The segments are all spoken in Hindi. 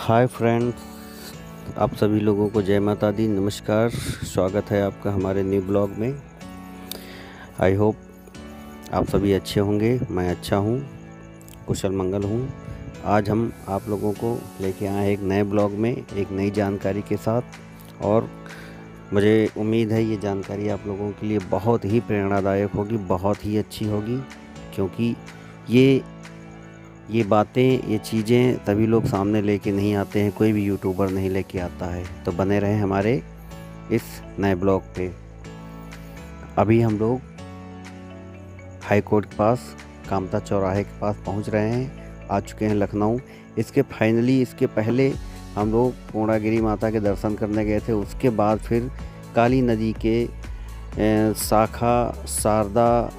हाय फ्रेंड्स, आप सभी लोगों को जय माता दी, नमस्कार। स्वागत है आपका हमारे न्यू ब्लॉग में। आई होप आप सभी अच्छे होंगे। मैं अच्छा हूँ, कुशल मंगल हूँ। आज हम आप लोगों को लेके आए एक नए ब्लॉग में एक नई जानकारी के साथ, और मुझे उम्मीद है ये जानकारी आप लोगों के लिए बहुत ही प्रेरणादायक होगी, बहुत ही अच्छी होगी, क्योंकि ये बातें, ये चीज़ें सभी लोग सामने लेके नहीं आते हैं, कोई भी यूट्यूबर नहीं लेके आता है। तो बने रहें हमारे इस नए ब्लॉग पे। अभी हम लोग हाई कोर्ट के पास, कामता चौराहे के पास पहुंच रहे हैं, आ चुके हैं लखनऊ। इसके पहले हम लोग पूर्णागिरि माता के दर्शन करने गए थे। उसके बाद फिर काली नदी के शाखा शारदा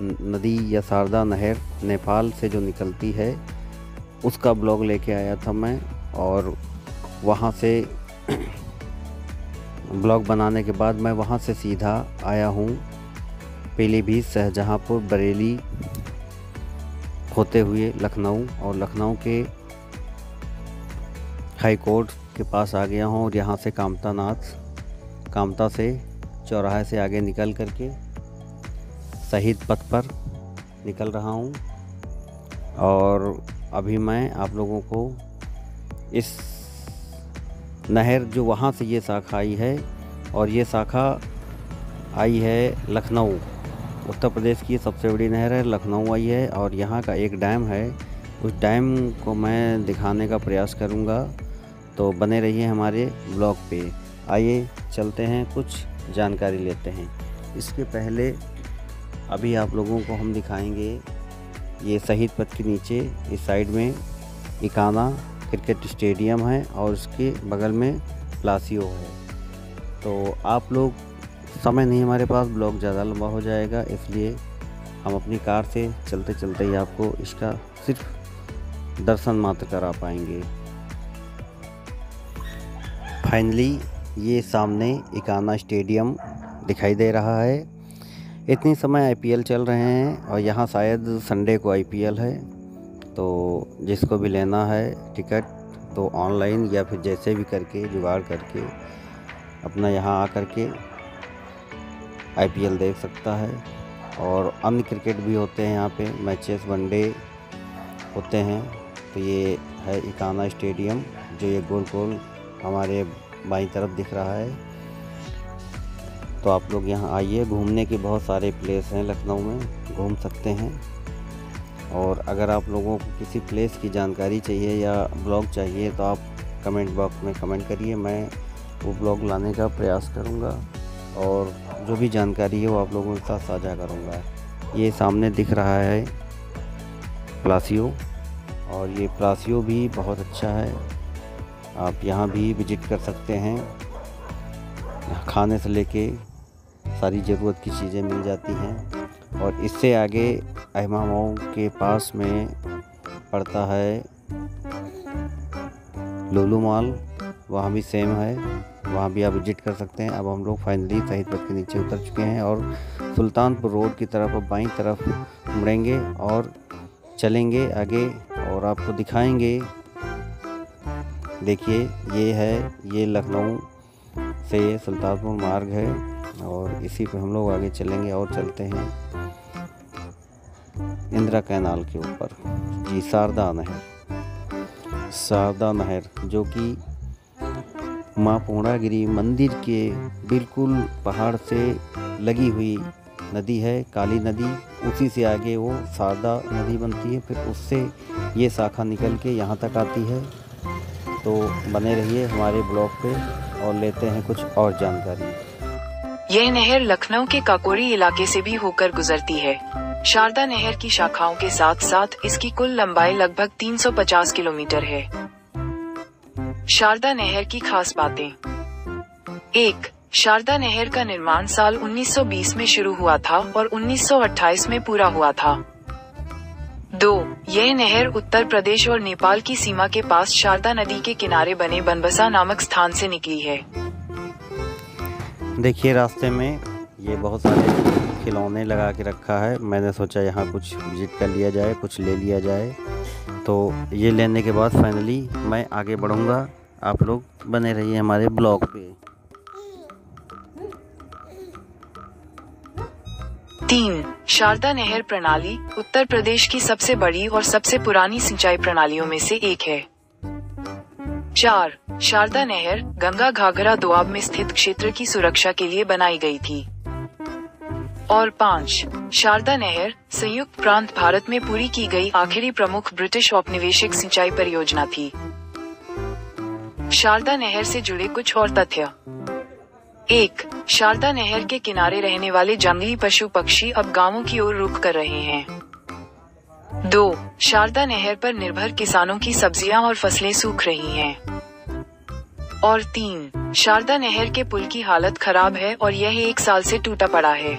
नदी या शारदा नहर नेपाल से जो निकलती है, उसका ब्लॉग लेके आया था मैं। और वहाँ से ब्लॉग बनाने के बाद मैं वहाँ से सीधा आया हूँ पीलीभीत, शाहजहाँपुर, बरेली होते हुए लखनऊ, और लखनऊ के हाई कोर्ट के पास आ गया हूँ। और यहाँ से कामता से चौराहे से आगे निकल करके शहीद पथ पर निकल रहा हूँ। और अभी मैं आप लोगों को इस नहर, जो वहाँ से ये शाखा आई है, और ये शाखा आई है लखनऊ, उत्तर प्रदेश की सबसे बड़ी नहर है, लखनऊ आई है। और यहाँ का एक डैम है, उस डैम को मैं दिखाने का प्रयास करूँगा। तो बने रहिए हमारे ब्लॉग पे। आइए चलते हैं, कुछ जानकारी लेते हैं। इसके पहले अभी आप लोगों को हम दिखाएंगे, ये शहीद पथ के नीचे इस साइड में इकाना क्रिकेट स्टेडियम है, और उसके बगल में प्लासियो है। तो आप लोग, समय नहीं हमारे पास, ब्लॉग ज़्यादा लंबा हो जाएगा, इसलिए हम अपनी कार से चलते चलते ही आपको इसका सिर्फ दर्शन मात्र करा पाएंगे। फाइनली ये सामने इकाना स्टेडियम दिखाई दे रहा है। इतनी समय आईपीएल चल रहे हैं, और यहाँ शायद संडे को आईपीएल है। तो जिसको भी लेना है टिकट, तो ऑनलाइन या फिर जैसे भी करके जुगाड़ करके अपना यहाँ आ करके आईपीएल देख सकता है। और अन्य क्रिकेट भी होते हैं यहाँ पे, मैचेस वनडे होते हैं। तो ये है इकाना स्टेडियम, जो ये गोल गोल हमारे बाईं तरफ दिख रहा है। तो आप लोग यहाँ आइए, घूमने के बहुत सारे प्लेस हैं लखनऊ में, घूम सकते हैं। और अगर आप लोगों को किसी प्लेस की जानकारी चाहिए या ब्लॉग चाहिए, तो आप कमेंट बॉक्स में कमेंट करिए, मैं वो ब्लॉग लाने का प्रयास करूँगा, और जो भी जानकारी है वो आप लोगों के साथ साझा करूँगा। ये सामने दिख रहा है प्लासियो, और ये प्लासियो भी बहुत अच्छा है, आप यहाँ भी विजिट कर सकते हैं। खाने से लेके सारी ज़रूरत की चीज़ें मिल जाती हैं। और इससे आगे अहमामाओं के पास में पड़ता है लुलु मॉल, वहाँ भी सेम है, वहाँ भी आप विजिट कर सकते हैं। अब हम लोग फाइनली शहीद पथ के नीचे उतर चुके हैं, और सुल्तानपुर रोड की तरफ अब बाईं तरफ मुड़ेंगे और चलेंगे आगे, और आपको दिखाएंगे। देखिए, ये लखनऊ से सुल्तानपुर मार्ग है, और इसी पे हम लोग आगे चलेंगे। और चलते हैं इंदिरा कैनाल के ऊपर, जी, शारदा नहर, जो कि माँ पूर्णागिरि मंदिर के बिल्कुल पहाड़ से लगी हुई नदी है, काली नदी। उसी से आगे वो शारदा नदी बनती है, फिर उससे ये शाखा निकल के यहाँ तक आती है। तो बने रहिए हमारे ब्लॉग पे, और लेते हैं कुछ और जानकारी। यह नहर लखनऊ के काकोरी इलाके से भी होकर गुजरती है। शारदा नहर की शाखाओं के साथ साथ इसकी कुल लंबाई लगभग 350 किलोमीटर है। शारदा नहर की खास बातें। 1. शारदा नहर का निर्माण साल 1920 में शुरू हुआ था और 1928 में पूरा हुआ था। 2. यह नहर उत्तर प्रदेश और नेपाल की सीमा के पास शारदा नदी के किनारे बने बनबसा नामक स्थान से निकली है। देखिए, रास्ते में ये बहुत सारे खिलौने लगा के रखा है। मैंने सोचा यहाँ कुछ विजिट कर लिया जाए, कुछ ले लिया जाए। तो ये लेने के बाद फाइनली मैं आगे बढ़ूँगा। आप लोग बने रहिए हमारे ब्लॉग पे। 3. शारदा नहर प्रणाली उत्तर प्रदेश की सबसे बड़ी और सबसे पुरानी सिंचाई प्रणालियों में से एक है। 4. शारदा नहर गंगा घाघरा दोआब में स्थित क्षेत्र की सुरक्षा के लिए बनाई गई थी। और 5. शारदा नहर संयुक्त प्रांत भारत में पूरी की गई आखिरी प्रमुख ब्रिटिश औपनिवेशिक सिंचाई परियोजना थी। शारदा नहर से जुड़े कुछ और तथ्य। 1. शारदा नहर के किनारे रहने वाले जंगली पशु पक्षी अब गांवों की ओर रुख कर रहे हैं। 2. शारदा नहर पर निर्भर किसानों की सब्जियां और फसलें सूख रही हैं। और 3. शारदा नहर के पुल की हालत खराब है और यह 1 साल से टूटा पड़ा है।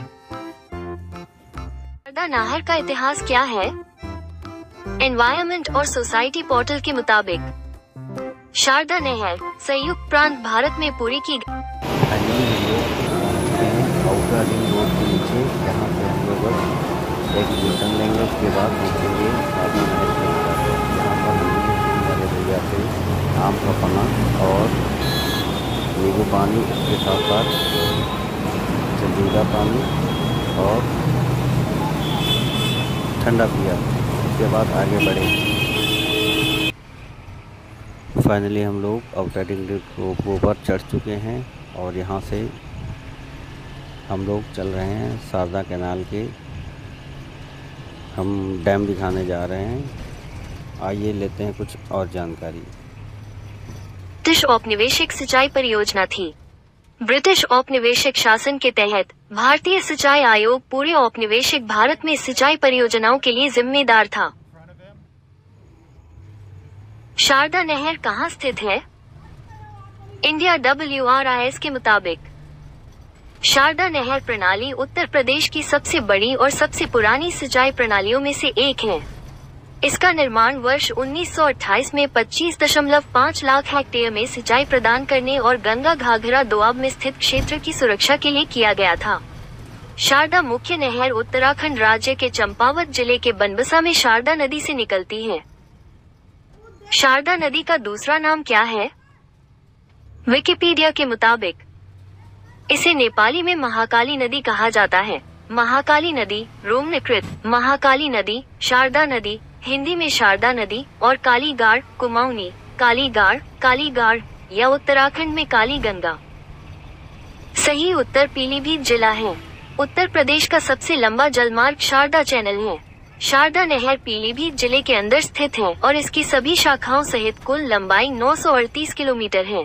शारदा नहर का इतिहास क्या है? एनवायरमेंट और सोसाइटी पोर्टल के मुताबिक शारदा नहर संयुक्त प्रांत भारत में पूरी की आउटर रिंग रोड के नीचे, यहाँ से हम लोग एक यूटर्न लेंगे। उसके बाद पहुँचेंगे शारदा नहर के ऊपर। यहाँ पर हमने मेरे भैया से आम का पन्ना और नींबू पानी, उसके साथ साथ जलजीरा पानी और ठंडा पिया। उसके बाद आगे बढ़े। फाइनली हम लोग आउटर रिंग रोड के ऊपर चढ़ चुके हैं और यहाँ से हम लोग चल रहे हैं शारदा कैनाल के। हम डैम दिखाने जा रहे हैं। आइए लेते हैं कुछ और जानकारी। ब्रिटिश औपनिवेशिक सिंचाई परियोजना थी। ब्रिटिश औपनिवेशिक शासन के तहत भारतीय सिंचाई आयोग पूरे औपनिवेशिक भारत में सिंचाई परियोजनाओं के लिए जिम्मेदार था। शारदा नहर कहाँ स्थित है? इंडिया WRIS के मुताबिक शारदा नहर प्रणाली उत्तर प्रदेश की सबसे बड़ी और सबसे पुरानी सिंचाई प्रणालियों में से एक है। इसका निर्माण वर्ष 1928 में 25.5 लाख हेक्टेयर में सिंचाई प्रदान करने और गंगा घाघरा दोआब में स्थित क्षेत्र की सुरक्षा के लिए किया गया था। शारदा मुख्य नहर उत्तराखंड राज्य के चंपावत जिले के बनबसा में शारदा नदी से निकलती है। शारदा नदी का दूसरा नाम क्या है? विकिपीडिया के मुताबिक इसे नेपाली में महाकाली नदी कहा जाता है। महाकाली नदी रोमनकृत महाकाली नदी, शारदा नदी हिंदी में शारदा नदी और कालीगाड़ कुमाऊनी कालीगाड़ या उत्तराखंड में काली गंगा। सही उत्तर पीलीभीत जिला है। उत्तर प्रदेश का सबसे लंबा जलमार्ग शारदा चैनल है। शारदा नहर पीलीभीत जिले के अंदर स्थित है और इसकी सभी शाखाओं सहित कुल लंबाई 938 किलोमीटर है।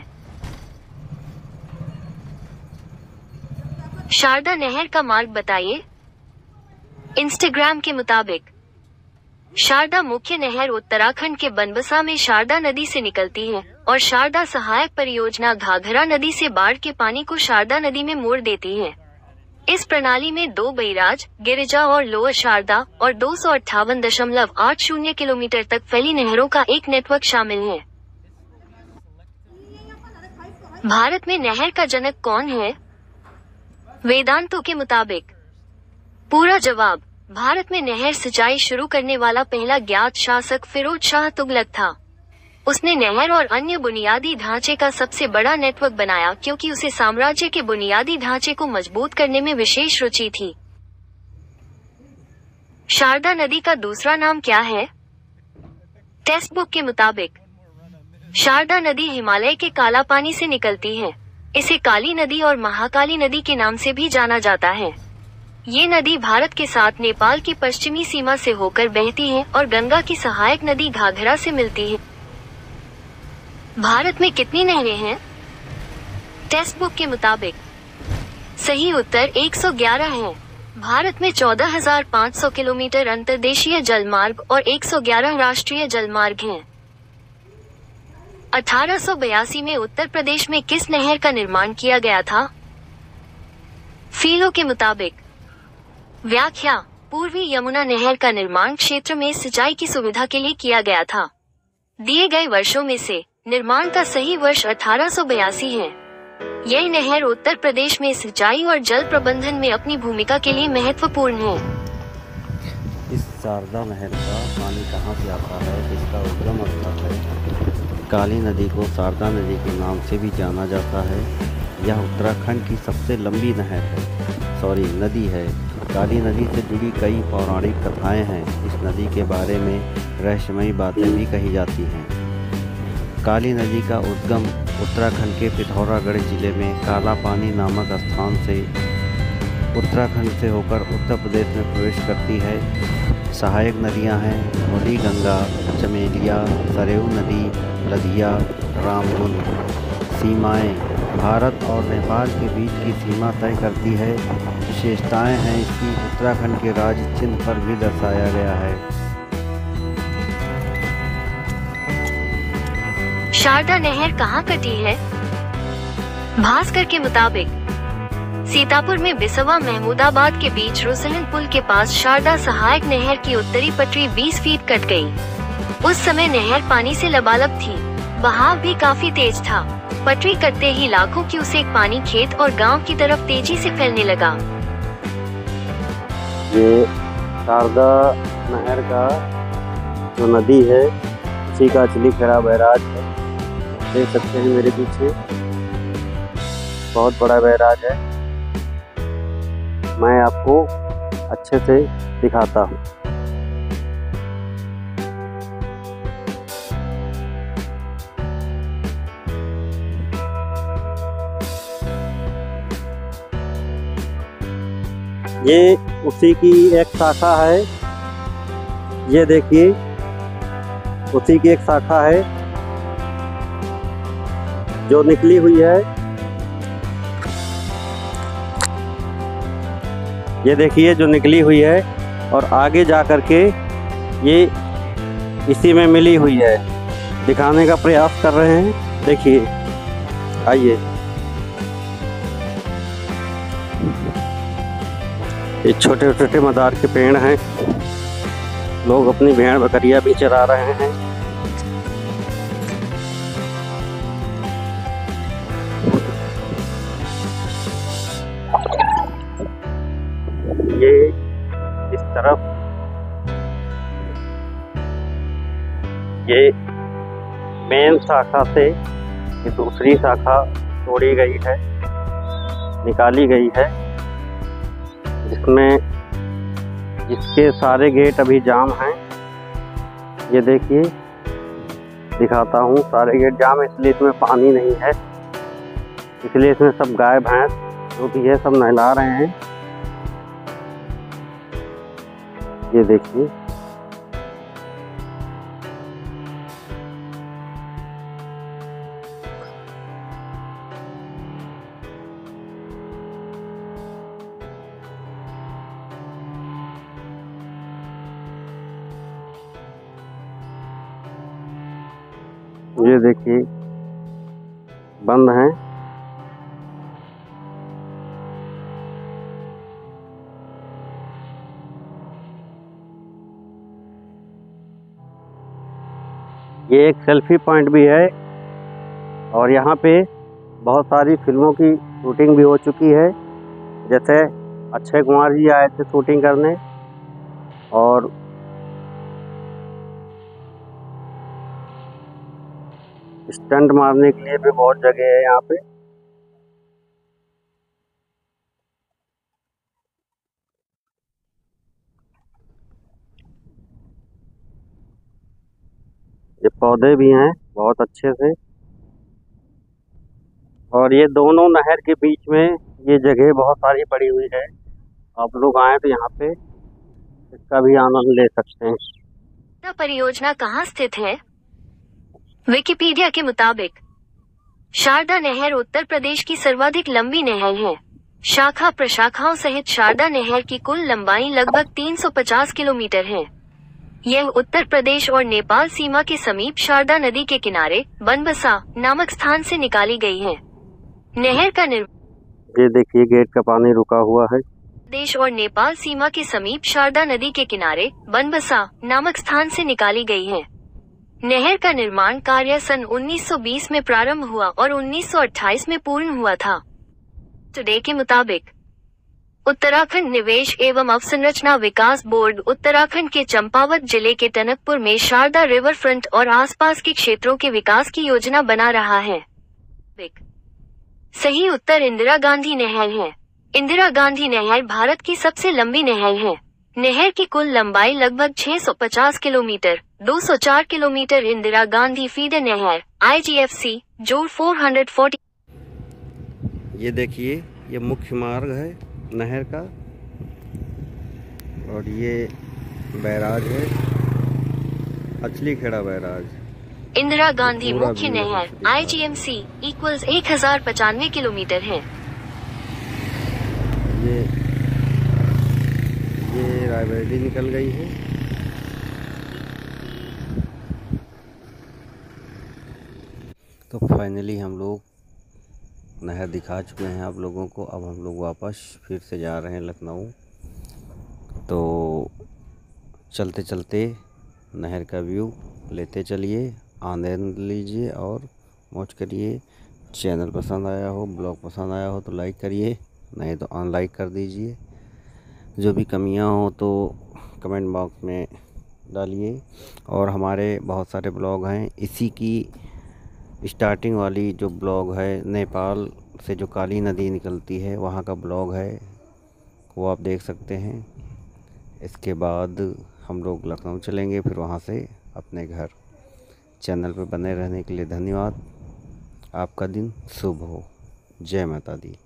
शारदा नहर का मार्ग बताइए। इंस्टाग्राम के मुताबिक शारदा मुख्य नहर उत्तराखंड के बनबसा में शारदा नदी से निकलती है और शारदा सहायक परियोजना घाघरा नदी से बाढ़ के पानी को शारदा नदी में मोड़ देती है। इस प्रणाली में 2 बैराज, गिरिजा और लोअर शारदा और 258.80 किलोमीटर तक फैली नहरों का एक नेटवर्क शामिल है। भारत में नहर का जनक कौन है? वेदांतों के मुताबिक पूरा जवाब भारत में नहर सिंचाई शुरू करने वाला पहला ज्ञात शासक फिरोज शाह तुगलक था। उसने नहर और अन्य बुनियादी ढांचे का सबसे बड़ा नेटवर्क बनाया क्योंकि उसे साम्राज्य के बुनियादी ढांचे को मजबूत करने में विशेष रुचि थी। शारदा नदी का दूसरा नाम क्या है? टेक्स्ट बुक के मुताबिक शारदा नदी हिमालय के काला पानी से निकलती है। इसे काली नदी और महाकाली नदी के नाम से भी जाना जाता है। ये नदी भारत के साथ नेपाल की पश्चिमी सीमा से होकर बहती है और गंगा की सहायक नदी घाघरा से मिलती है। भारत में कितनी नहरें हैं? टेक्स्ट बुक के मुताबिक सही उत्तर 111 है। भारत में 14,500 किलोमीटर अंतर्देशीय जलमार्ग और 111 राष्ट्रीय जलमार्ग हैं। 1882 में उत्तर प्रदेश में किस नहर का निर्माण किया गया था? फीलो के मुताबिक व्याख्या पूर्वी यमुना नहर का निर्माण क्षेत्र में सिंचाई की सुविधा के लिए किया गया था। दिए गए वर्षों में से निर्माण का सही वर्ष 1882 है। यह नहर उत्तर प्रदेश में सिंचाई और जल प्रबंधन में अपनी भूमिका के लिए महत्वपूर्ण है। शारदा नहर का पानी कहाँ से आता है, इसका उद्गम स्थल है। काली नदी को शारदा नदी के नाम से भी जाना जाता है। यह उत्तराखंड की सबसे लंबी नदी है। काली नदी से जुड़ी कई पौराणिक कथाएं हैं। इस नदी के बारे में रहस्यमयी बातें भी कही जाती हैं। काली नदी का उद्गम उत्तराखंड के पिथौरागढ़ जिले में काला पानी नामक स्थान से उत्तराखंड से होकर उत्तर प्रदेश में प्रवेश करती है। सहायक नदियां हैं मुली गंगा, चमेलिया, सरयू नदी, लदिया, रामगुंड। सीमाएं भारत और नेपाल के बीच की सीमा तय करती है। विशेषताएं हैं इसकी उत्तराखंड के राज्य चिन्ह पर भी दर्शाया गया है। शारदा नहर कहाँ कटी है? भास्कर के मुताबिक सीतापुर में बिसवा महमूदाबाद के बीच रुसलन पुल के पास शारदा सहायक नहर की उत्तरी पटरी 20 फीट कट गई। उस समय नहर पानी से लबालब थी। बहाव भी काफी तेज था। पटरी कटते ही लाखों क्यूसेक पानी खेत और गांव की तरफ तेजी से फैलने लगा। ये शारदा नहर का जो नदी है उसी का चिलीखड़ा बैराज है। देख सकते हैं मेरे पीछे बहुत बड़ा बैराज है। मैं आपको अच्छे से दिखाता हूँ। ये उसी की एक शाखा है। ये देखिए उसी की एक शाखा है जो निकली हुई है। ये देखिए जो निकली हुई है और आगे जा कर के ये इसी में मिली हुई है। दिखाने का प्रयास कर रहे हैं। देखिए आइए, ये छोटे छोटे मदार के पेड़ हैं। लोग अपनी भेड़ बकरियां भी चरा रहे हैं। ये इस तरफ ये मेन शाखा से ये दूसरी शाखा तोड़ी गई है, निकाली गई है, जिसके सारे गेट अभी जाम हैं। ये देखिए दिखाता हूँ, सारे गेट जाम है इसलिए इसमें पानी नहीं है। इसलिए इसमें सब गाय भैंस जो भी है सब नहला रहे हैं। ये देखिए बंद है। ये एक सेल्फी पॉइंट भी है और यहाँ पे बहुत सारी फिल्मों की शूटिंग भी हो चुकी है। जैसे अक्षय कुमार जी आए थे शूटिंग करने और स्टंट मारने के लिए भी बहुत जगह है यहाँ पे। ये पौधे भी हैं बहुत अच्छे से और ये दोनों नहर के बीच में ये जगह बहुत सारी पड़ी हुई है। आप लोग आए तो यहाँ पे इसका भी आनंद ले सकते हैं। परियोजना कहाँ स्थित है? विकिपीडिया के मुताबिक शारदा नहर उत्तर प्रदेश की सर्वाधिक लंबी नहर है। शाखा प्रशाखाओं सहित शारदा नहर की कुल लंबाई लगभग 350 किलोमीटर है। यह उत्तर प्रदेश और नेपाल सीमा के समीप शारदा नदी के किनारे बनबसा नामक स्थान से निकाली गई है। नहर का ये देखिए गेट का पानी रुका हुआ है। देश और नेपाल सीमा के समीप शारदा नदी के किनारे बनबसा नामक स्थान से निकाली गई है। नहर का निर्माण कार्य सन 1920 में प्रारंभ हुआ और 1928 में पूर्ण हुआ था। टुडे के मुताबिक उत्तराखंड निवेश एवं अवसंरचना विकास बोर्ड उत्तराखंड के चंपावत जिले के टनकपुर में शारदा रिवर फ्रंट और आसपास के क्षेत्रों के विकास की योजना बना रहा है। सही उत्तर इंदिरा गांधी नहर है। इंदिरा गांधी नहर भारत की सबसे लंबी नहर है। नहर की कुल लंबाई लगभग 650 kilometre, 204 kilometre. Indira Gandhi feeder नहर IGFC जोड़ 440। ये देखिए, ये मुख्य मार्ग है नहर का और ये बैराज है, अचली खेड़ा बैराज। इंदिरा गांधी मुख्य नहर IGMC इक्वल्स 1095 किलोमीटर है। ये रायबरेली निकल गई है। तो फाइनली हम लोग नहर दिखा चुके हैं आप लोगों को। अब हम लोग वापस फिर से जा रहे हैं लखनऊ। तो चलते चलते नहर का व्यू लेते चलिए, आनंद लीजिए और मौज करिए। चैनल पसंद आया हो, ब्लॉग पसंद आया हो तो लाइक करिए, नहीं तो अनलाइक कर दीजिए। जो भी कमियां हो तो कमेंट बॉक्स में डालिए। और हमारे बहुत सारे ब्लॉग हैं। इसी की स्टार्टिंग वाली जो ब्लॉग है, नेपाल से जो काली नदी निकलती है वहाँ का ब्लॉग है, वो आप देख सकते हैं। इसके बाद हम लोग लखनऊ चलेंगे, फिर वहाँ से अपने घर। चैनल पर बने रहने के लिए धन्यवाद। आपका दिन शुभ हो। जय माता दी।